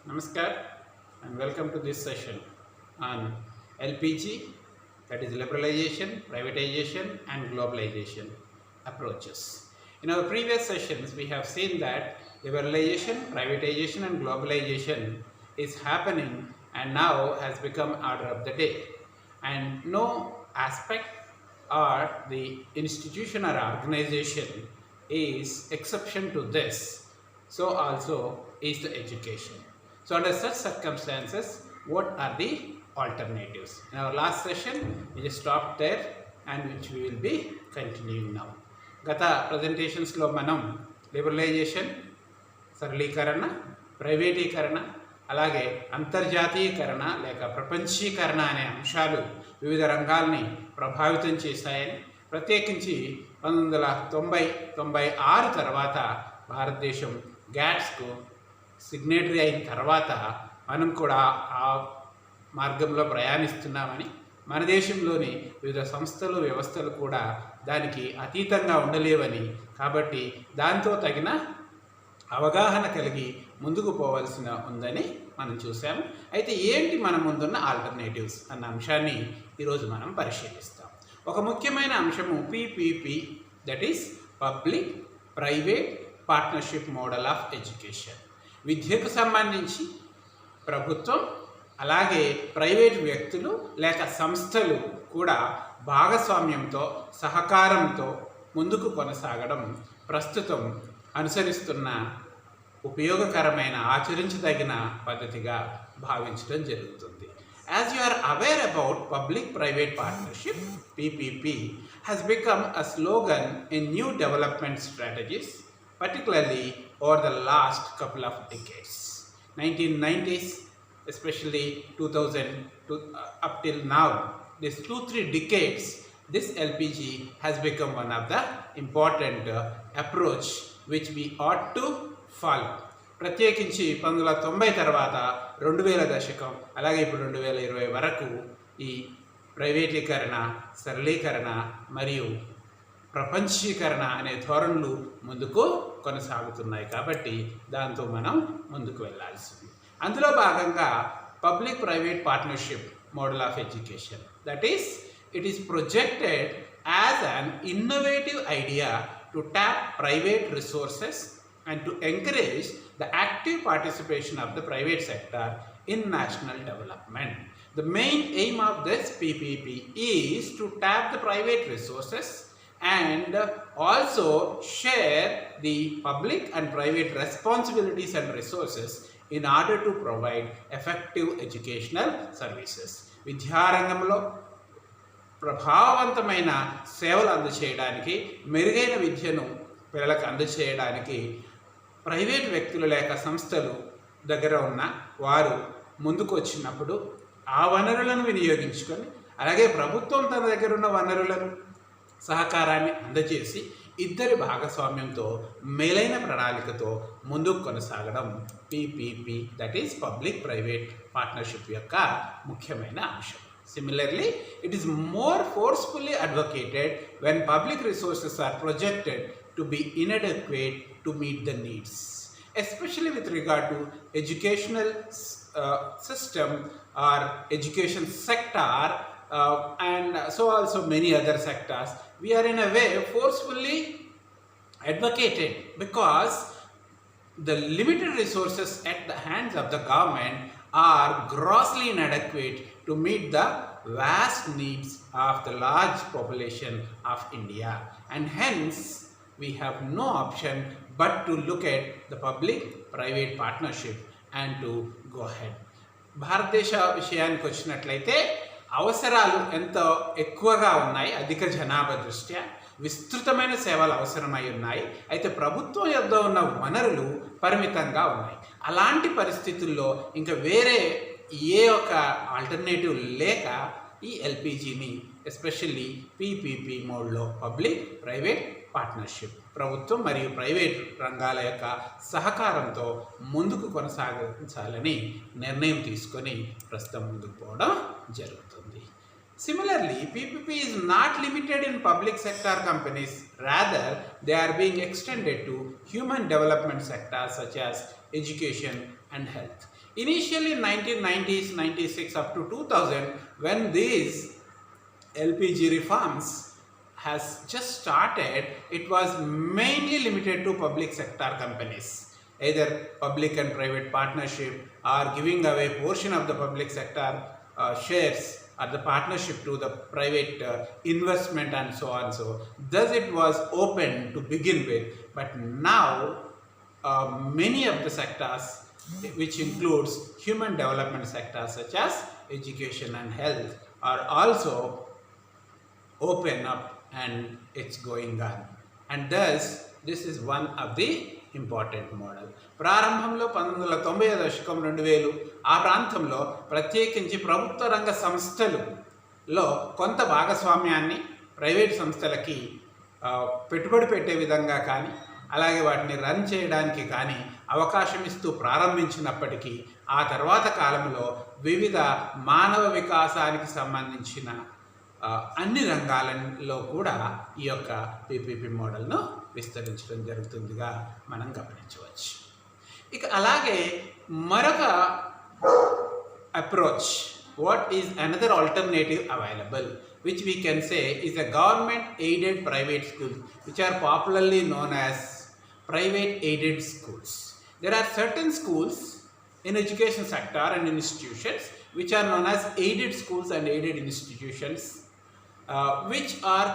Namaskar and welcome to this session on LPG, that is liberalization, privatization and globalization approaches. In our previous sessions, we have seen that liberalization, privatization and globalization is happening and now has become order of the day. And no aspect or the institution or organization is exception to this. So also is the education. So under such circumstances, what are the alternatives? In our last session, we just stopped there and which we will be continuing now. గత ప్రజెంటేషన్స్లో మనం liberalisation, సరళీకరణ, ప్రైవేటీకరణ, అలాగే అంతర్జాతీయకరణ లేక ప్రపంచీకరణ అనే అంశాలు వివిధ రంగాల్ని ప్రభావితం చేశాయని, ప్రత్యేకించి 1996 తర్వాత భారతదేశం గ్యాట్స్కు సిగ్నేటరీ అయిన తర్వాత మనం కూడా ఆ మార్గంలో ప్రయాణిస్తున్నామని, మన దేశంలోని వివిధ సంస్థలు వ్యవస్థలు కూడా దానికి అతీతంగా ఉండలేవని, కాబట్టి దాంతో తగిన అవగాహన కలిగి ముందుకు పోవాల్సిన ఉందని మనం చూసాము. అయితే ఏంటి మన ముందున్న ఆల్టర్నేటివ్స్ అన్న అంశాన్ని ఈరోజు మనం పరిశీలిస్తాం. ఒక ముఖ్యమైన అంశము PPP, that is public private partnership model of education. విద్యకు సంబంధించి ప్రభుత్వం అలాగే ప్రైవేట్ వ్యక్తులు లేక సంస్థలు కూడా భాగస్వామ్యంతో, సహకారంతో ముందుకు కొనసాగడం ప్రస్తుతం అనుసరిస్తున్న ఉపయోగకరమైన, ఆచరించదగిన పద్ధతిగా భావించడం జరుగుతుంది. As you are aware about public-private partnership, PPP has become a slogan in new development strategies, particularly over the last couple of decades. 1990s, especially 2000 to up till now, these 2-3 decades, this LPG has become one of the important approach which we ought to follow. ప్రత్యేకించి 1990 తర్వాత 2000 దశకం, అలాగే ఇప్పుడు 2020 వరకు ఈ ప్రైవేటీకరణ, సరళీకరణ మరియు ప్రపంచీకరణ అనే ధోరణులు ముందుకు కొనసాగుతున్నాయి. కాబట్టి దాంతో మనం ముందుకు వెళ్ళాల్సింది. అందులో భాగంగా public private partnership model of education, that is it is projected as an innovative idea to tap private resources and to encourage the active participation of the private sector in national development. The main aim of this PPP is to tap the private resources and also share the public and private responsibilities and resources in order to provide effective educational services. విద్యారంగంలో ప్రభావవంతమైన సేవలు అందజేయడానికి, మెరుగైన విద్యను పిల్లలకు అందజేయడానికి private వ్యక్తులు లేక సంస్థలు దగ్గర ఉన్న వారు ముందుకు వచ్చినప్పుడు ఆ వనరులను వినియోగించుకొని, అలాగే ప్రభుత్వం తన దగ్గర ఉన్న వనరులను, సహకారాన్ని అందజేసి ఇద్దరి భాగస్వామ్యంతో మేలైన ప్రణాళికతో ముందుకు కొనసాగడం PPP, that is public private partnership యొక్క ముఖ్యమైన అంశం. Similarly, it is more forcefully advocated when public resources are projected to be inadequate to meet the needs, especially with regard to educational system or education sector and so also many other sectors. We are in a way forcefully advocated because the limited resources at the hands of the government are grossly inadequate to meet the vast needs of the large population of India, and hence we have no option but to look at the public-private partnership and to go ahead. భారతదేశ విషయానికి వచ్చినట్లయితే అవసరాలు ఎంతో ఎక్కువగా ఉన్నాయి. అధిక జనాభా దృష్ట్యా విస్తృతమైన సేవలు అవసరమై ఉన్నాయి. అయితే ప్రభుత్వం యొద్ద ఉన్న వనరులు పరిమితంగా ఉన్నాయి. అలాంటి పరిస్థితుల్లో ఇంకా వేరే ఏ ఒక ఆల్టర్నేటివ్ లేక ఈ ఎల్పిజిని ఎస్పెషల్లీ పిపిపి మోడ్లో పబ్లిక్ ప్రైవేట్ పార్ట్నర్షిప్, ప్రభుత్వం మరియు ప్రైవేట్ రంగాల యొక్క సహకారంతో ముందుకు కొనసాగించాలని నిర్ణయం తీసుకొని ప్రస్తుతం ముందుకు పోవడం జరుగుతుంది. Similarly, PPP is not limited in public sector companies, rather they are being extended to human development sectors such as education and health. Initially in 1990s, 96 up to 2000, when these LPG reforms has just started, it was mainly limited to public sector companies, either public and private partnership or giving away portion of the public sector shares or the partnership to the private investment and so on. So thus it was open to begin with, but now many of the sectors, which includes human development sectors such as education and health, are also open up and it's going on. And thus this is one of the important model. ప్రారంభంలో 1990 దశకం 2000 ఆ ప్రాంతంలో ప్రత్యేకించి ప్రభుత్వ రంగ సంస్థలలో కొంత భాగస్వామ్యాన్ని ప్రైవేట్ సంస్థలకి పెట్టుబడి పెట్టే విధంగా కానీ అలాగే వాటిని రన్ చేయడానికి కానీ అవకాశం ఇస్తూ ప్రారంభించినప్పటికీ ఆ తర్వాత కాలంలో వివిధ మానవ వికాసానికి సంబంధించిన అన్ని రంగాలలో కూడా ఈ యొక్క పీపీపీ మోడల్ను విస్తరించడం జరుగుతుందిగా మనం గమనించవచ్చు. ఇక అలాగే మరొక approach, what is another alternative available which we can say is a government aided private schools, which are popularly known as private aided schools. There are certain schools in education sector and institutions which are known as aided schools and aided institutions, which are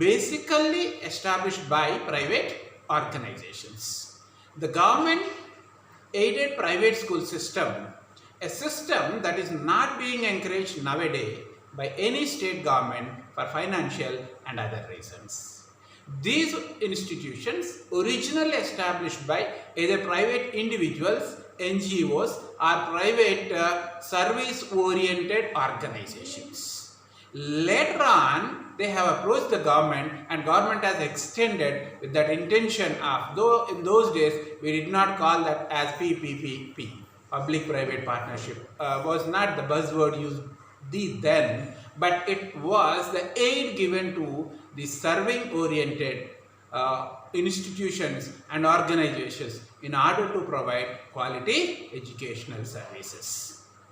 basically established by private organizations. The government aided private school system, a system that is not being encouraged nowadays by any state government for financial and other reasons. These institutions originally established by either private individuals, NGOs or private service-oriented organizations. Later on, they have approached the government and government has extended with that intention of, though in those days we did not call that as PPPP, public-private partnership, was not the buzzword used then, but it was the aid given to the serving-oriented institutions and organizations in order to provide quality educational services.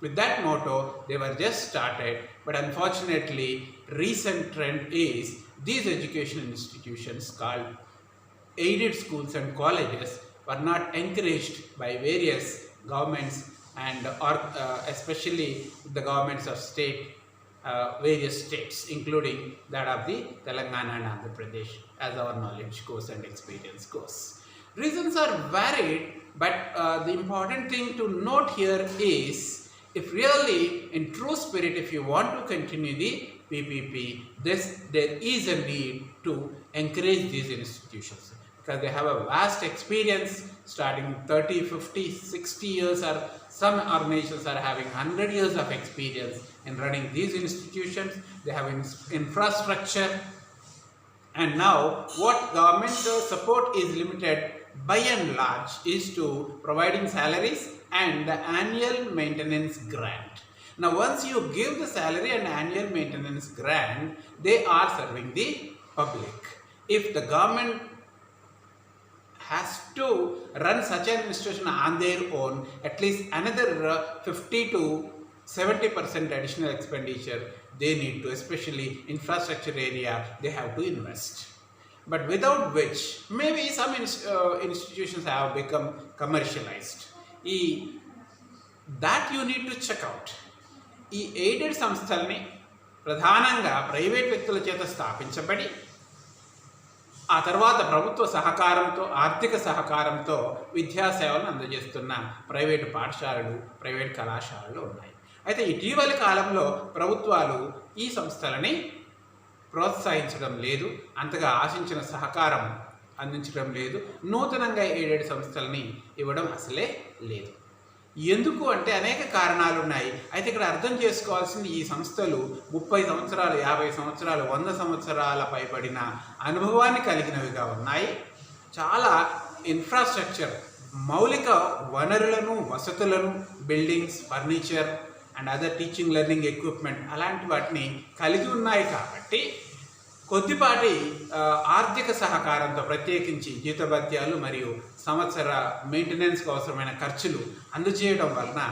With that motto, they were just started, but unfortunately, recent trend is these educational institutions called aided schools and colleges were not encouraged by various governments and especially the governments of various states, including that of the Telangana and Andhra Pradesh, as our knowledge goes and experience goes. Reasons are varied, but the important thing to note here is, if really in true spirit, if you want to continue the PPP, there is a need to encourage these institutions because they have a vast experience starting 30, 50, 60 years, or some organizations are having 100 years of experience in running these institutions. They have infrastructure, and now what government support is limited by and large is to providing salaries and the annual maintenance grant. Now once you give the salary and annual maintenance grant, they are serving the public. If the government has to run such an institution on their own, at least another 50 to 70% additional expenditure they need to, especially infrastructure area, they have to invest. But without which, maybe some institutions have become commercialized. That you need to check out. ఈ aided సంస్థల్ని ప్రధానంగా private వ్యక్తుల చేత స్థాపించబడి ఆ తర్వాత ప్రభుత్వ సహకారంతో, ఆర్థిక సహకారంతో విద్యాసేవలను అందజేస్తున్న ప్రైవేటు పాఠశాలలు, ప్రైవేట్ కళాశాలలు ఉన్నాయి. అయితే ఇటీవలి కాలంలో ప్రభుత్వాలు ఈ సంస్థలని ప్రోత్సహించడం లేదు, అంతగా ఆశించిన సహకారం అందించడం లేదు, నూతనంగా ఎయిడెడ్ సంస్థలని ఇవ్వడం అసలే లేదు. ఎందుకు అంటే అనేక కారణాలు ఉన్నాయి. అయితే ఇక్కడ అర్థం చేసుకోవాల్సింది, ఈ సంస్థలు 30 సంవత్సరాలు, 50 సంవత్సరాలు, 100 సంవత్సరాల పైబడిన అనుభవాన్ని కలిగినవిగా ఉన్నాయి. చాలా ఇన్ఫ్రాస్ట్రక్చర్, మౌలిక వనరులను, వసతులను, buildings, furniture and other teaching learning equipment అలాంటి వాటిని కలిగి ఉన్నాయి. కాబట్టి కొద్దిపాటి ఆర్థిక సహకారంతో ప్రత్యేకించి జీతభత్యాలు మరియు సంవత్సర మెయింటెనెన్స్కి అవసరమైన ఖర్చులు అందజేయడం వలన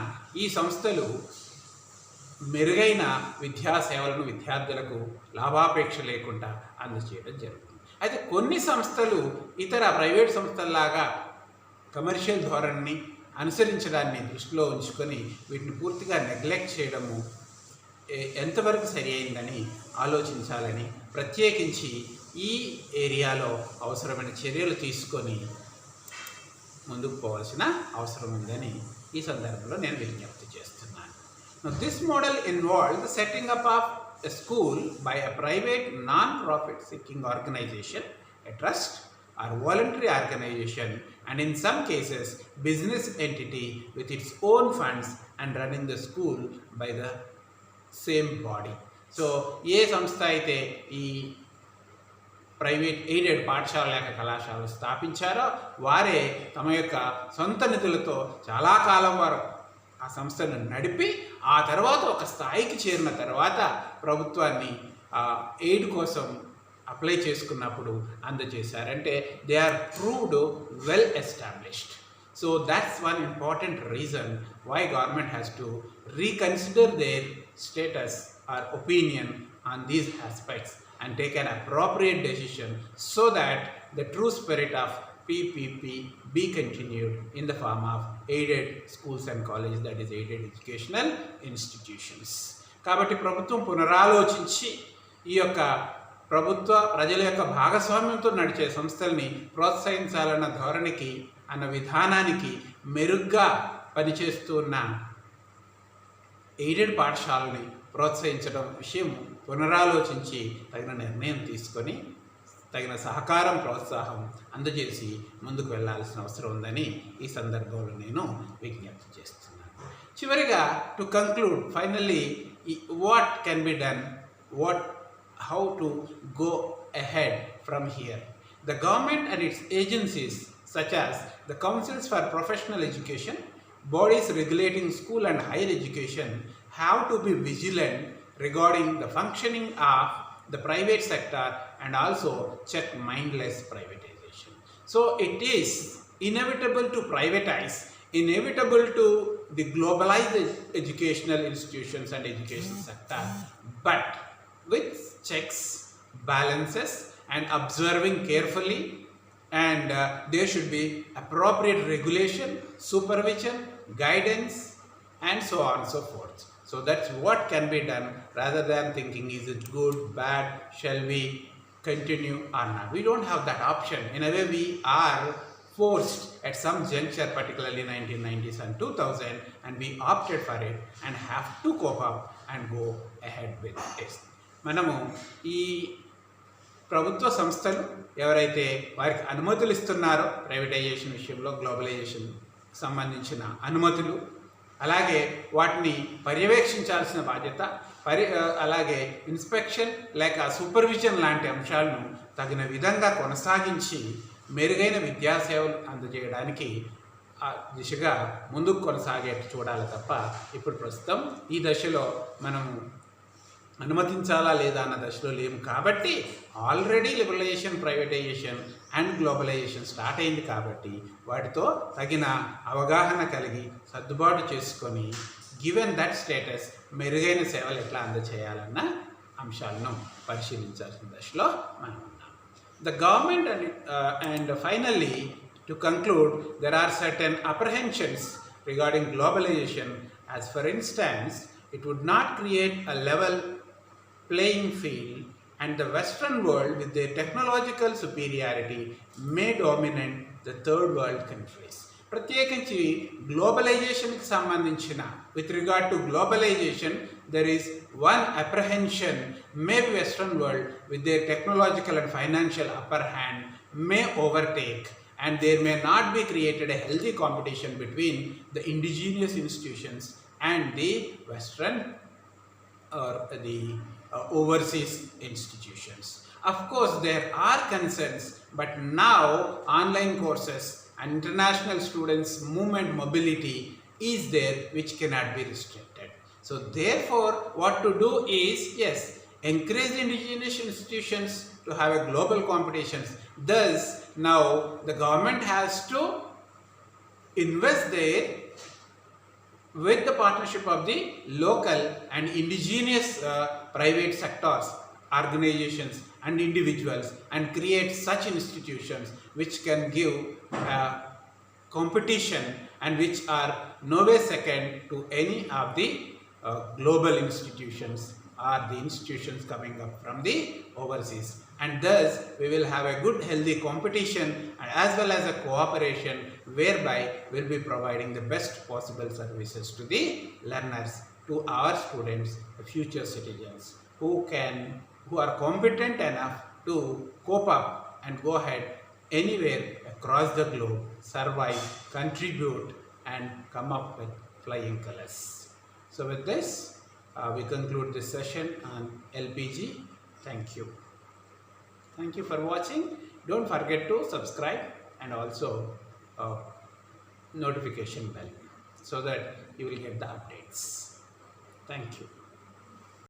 ఈ సంస్థలు మెరుగైన విద్యా సేవలను విద్యార్థులకు లాభాపేక్ష లేకుండా అందజేయడం జరుగుతుంది. అయితే కొన్ని సంస్థలు ఇతర ప్రైవేట్ సంస్థల్లాగా కమర్షియల్ ధోరణిని అనుసరించడాన్ని దృష్టిలో ఉంచుకొని వీటిని పూర్తిగా నెగ్లెక్ట్ చేయడము ఎంతవరకు సరి అయిందని ఆలోచించాలని, ప్రత్యేకించి ఈ ఏరియాలో అవసరమైన చర్యలు తీసుకొని ముందుకు పోవాల్సిన అవసరం ఉందని ఈ సందర్భంలో నేను విజ్ఞప్తి చేస్తున్నాను. This model involve the setting up of a school by a private non-profit seeking organization, a trust or voluntary organization, and in some cases business entity with its own funds, and running the school by the same body. So ఏ సంస్థ అయితే ఈ private aided పాఠశాల లేక కళాశాలలు స్థాపించారో వారే తమ యొక్క సొంత నిధులతో చాలా కాలం వారు ఆ సంస్థను నడిపి ఆ తర్వాత ఒక స్థాయికి చేరిన తర్వాత ప్రభుత్వాన్ని ఎయిడ్ కోసం అప్లై చేసుకున్నప్పుడు అందజేశారంటే they are proved well established. So that's one important reason why government has to reconsider their status or opinion on these aspects and take an appropriate decision so that the true spirit of PPP be continued in the form of aided schools and colleges, that is aided educational institutions. కాబట్టి ప్రభుత్వం పునరాలోచించి ఈ యొక్క ప్రభుత్వ ప్రజల యొక్క భాగస్వామ్యంతో నడిచే సంస్థల్ని ప్రోత్సహించాలన్న ధోరణికి అన్న విధానానికి మెరుగ్గా పనిచేస్తున్న ఎయిడెడ్ పాఠశాలని ప్రోత్సహించడం విషయం పునరాలోచించి తగిన నిర్ణయం తీసుకొని తగిన సహకారం ప్రోత్సాహం అందజేసి ముందుకు వెళ్ళాల్సిన అవసరం ఉందని ఈ సందర్భంలో నేను విజ్ఞప్తి చేస్తున్నాను. చివరిగా to conclude finally what can be done, how to go ahead from here. The government and its agencies such as the councils for professional education, bodies regulating school and higher education have to be vigilant regarding the functioning of the private sector and also check mindless privatization. So it is inevitable to privatize, inevitable to the globalized educational institutions and education sector, but with checks, balances and observing carefully, and there should be appropriate regulation, supervision, guidance and so on and so forth. So that's what can be done rather than thinking is it good, bad, shall we continue or not. We don't have that option. In a way we are forced at some juncture, particularly 1990s and 2000, and we opted for it and have to cope up and go ahead with it. మనము ఈ ప్రభుత్వ సంస్థలు ఎవరైతే వారికి అనుమతులు ఇస్తున్నారో privatisation విషయంలో globalisation సంబంధించిన అనుమతులు, అలాగే వాటిని పర్యవేక్షించాల్సిన బాధ్యత, అలాగే ఇన్స్పెక్షన్ లేక సూపర్విజన్ లాంటి అంశాలను తగిన విధంగా కొనసాగించి మెరుగైన విద్యా సేవలు అందజేయడానికి ఆ దిశగా ముందుకు కొనసాగేట్టు చూడాలి తప్ప ఇప్పుడు ప్రస్తుతం ఈ దశలో మనము అనుమతించాలా లేదా అన్న దశలో లేము. కాబట్టి already liberalisation, privatisation and globalisation start అయింది కాబట్టి వాటితో తగిన అవగాహన కలిగి సర్దుబాటు చేసుకొని గివెన్ దట్ స్టేటస్ మెరుగైన సేవలు ఎట్లా అందజేయాలన్న అంశాలను పరిశీలించాల్సిన దశలో మనం ఉన్నాం. The government and finally to conclude there are certain apprehensions regarding globalisation. As for instance, it would not create a level playing field and the Western world with their technological superiority may dominate the third world countries. ప్రత్యేకించి గ్లోబలైజేషన్కి సంబంధించిన with regard to globalisation there is one apprehension, may be western world with their technological and financial upper hand may overtake and there may not be created a healthy competition between the indigenous institutions and the Western or the overseas institutions. Of course, there are concerns, but now online courses and international students' movement mobility is there, which cannot be restricted. So therefore, what to do is, yes, encourage indigenous institutions to have a global competitions. Thus, now the government has to invest there with the partnership of the local and indigenous private sectors, organizations and individuals, and create such institutions which can give competition and which are no way second to any of the global institutions or the institutions coming up from the overseas. And thus we will have a good healthy competition as well as a cooperation whereby we will be providing the best possible services to the learners, to our students, the future citizens who are competent enough to cope up and go ahead anywhere across the globe, survive, contribute and come up with flying colors. So with this, we conclude this session on LPG. Thank you. Thank you for watching. Don't forget to subscribe and also notification bell so that you will get the updates. Thank you.